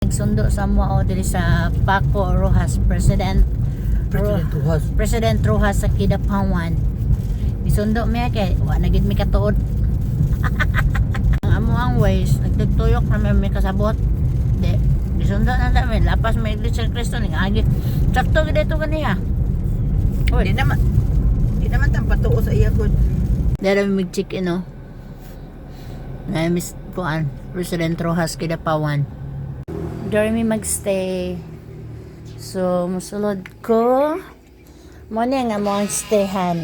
Nagsundo sa mo diri sa Paco Rojas President Rojas sa Kidapawan. Bisundo mi kay wa na gid mi katuod. Ang amo ang ways nagtugtuyok na may kasabot. Di bisundo na dami lapas may Iglesia ni Cristo ning agi. Sakto gid ito kaniya. Di naman tang patuo sa iya gud. Dara mi check in no. Na Miss Kuan President Rojas Kidapawan. Dara mi magstay. So musulod ko mo ni nga mo ang stayhan.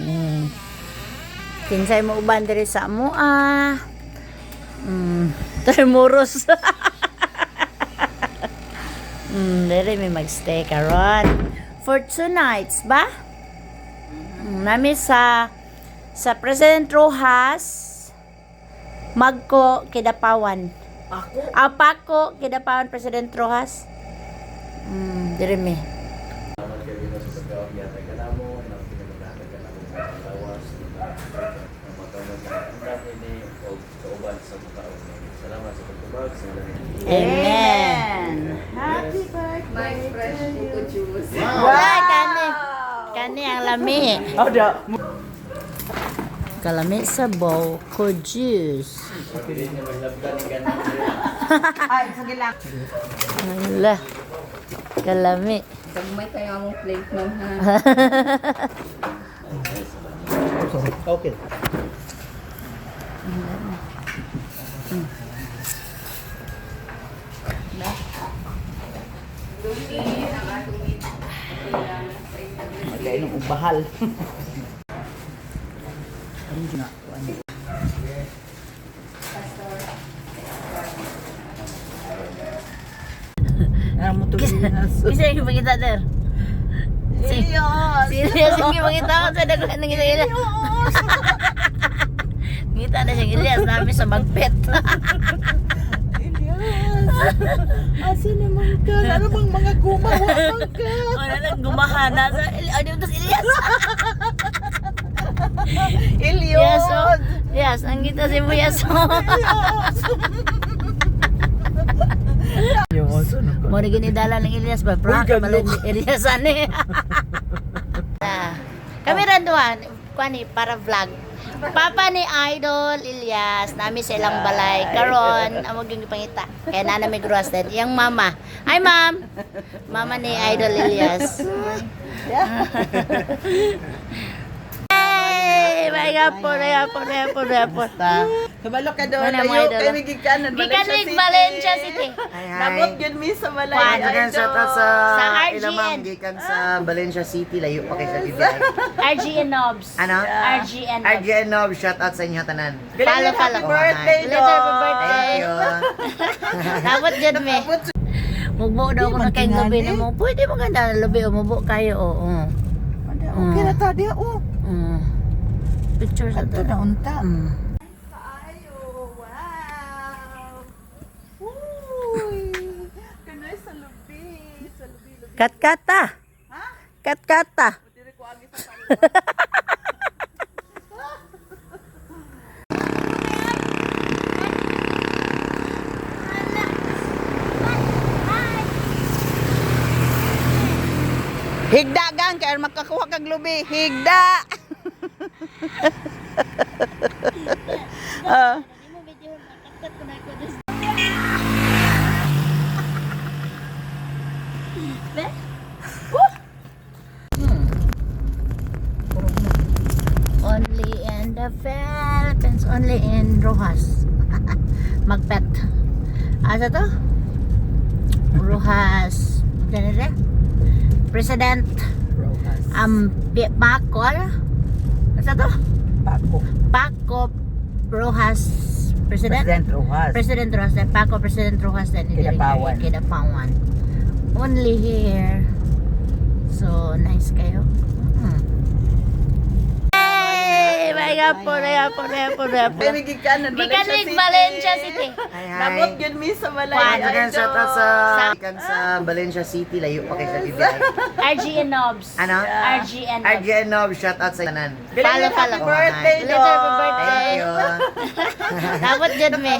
Kinsay mo uban diri sa amoa. Termuros. Dere may magstay karon for 2 nights ba? Nami sa President Rojas Magko Kidapawan. Paco Kidapawan President Rojas. Dere me. Salamat kayo dito sa pagkakabiyatay ka na mo, ng pinamaghatag ka na mo sa lawas, ng matawag na ang dami ni o sa uban sa mutaon. Salamat sa pagtubag, sa lamin. Amen. Happy birthday. My fresh buko juice. Why kani ang lami. Kalami sa bowl ko juice. Pagkilin niyo may labdan ng ganun. Ay, sige lang. Ala. Kalami. Pagmay kayo ang plate nun ha. Okay. Kaya nung ubahal. Mo to Bisa yung pakita der. Serious yung pakita ko sa dagulan ng Elias. Ngita na siyang Elias namin sa magpet. Asin naman ka? Ano bang mga gumawa ka? Wala nang gumahana sa Elias. Elias. Yes, oh. Yes, ang kita si Buyas. Mo rin ginidala ng Elias ba? Prank pala ni Elias ani. Kami randuan kuani para vlog. Papa ni Idol Elias, nami sa ilang balay karon amo gyud gipangita. Kaya nana may gross din. Yang mama. Hi ma'am. Mama ni Idol Elias. Hey, may gapon. Kabalo ka doon. Wala mo, Layo idol. kami gikanan. Gikanig Valencia City. Nabot yun mi sa balay. Juan. Gikan sa ta Sa sa RGN. Ilamang gikan sa Valencia City layo pa kay sa Bibiyay. RGN Nobs. Ano? RGN Nobs. RGN Nov, shout out sa inyo tanan. Follow. Happy birthday, Later, happy Dog. birthday. Thank you. Dapat dyan me. Mugbo daw ko na kayong gabi na mo. Pwede mo ganda na labi o mubo kayo. Oo. Okay na ta dia. Oh. Picture sa Ito to. na unta. Ayo, wow. Uy. Kanay sa lubi. Katkata. Katkata. Higda gang kaya makakuha kag lubi. Higda. Only in the Philippines. Only in Rojas. Magpet. Asa to? Rojas. Ganun President Paco ano? Asa to? Paco Rojas President Rojas. President Rojas Paco President Rojas then Kidapawan. Only here. So nice kayo. Hey, may gapon. Kami gikanan. Gikanig Valencia City. Nabot yun mi sa balay. Juan. Gikan sa ta sa Sa- gikan sa Valencia City layo pa kay sa Bibiyay. RGN Nobs. Ano? RGN Nobs. RGN Nov, shout out sa tanan. Follow. Happy birthday, Later, happy Dog. birthday. Thank you. Dapat dyan me.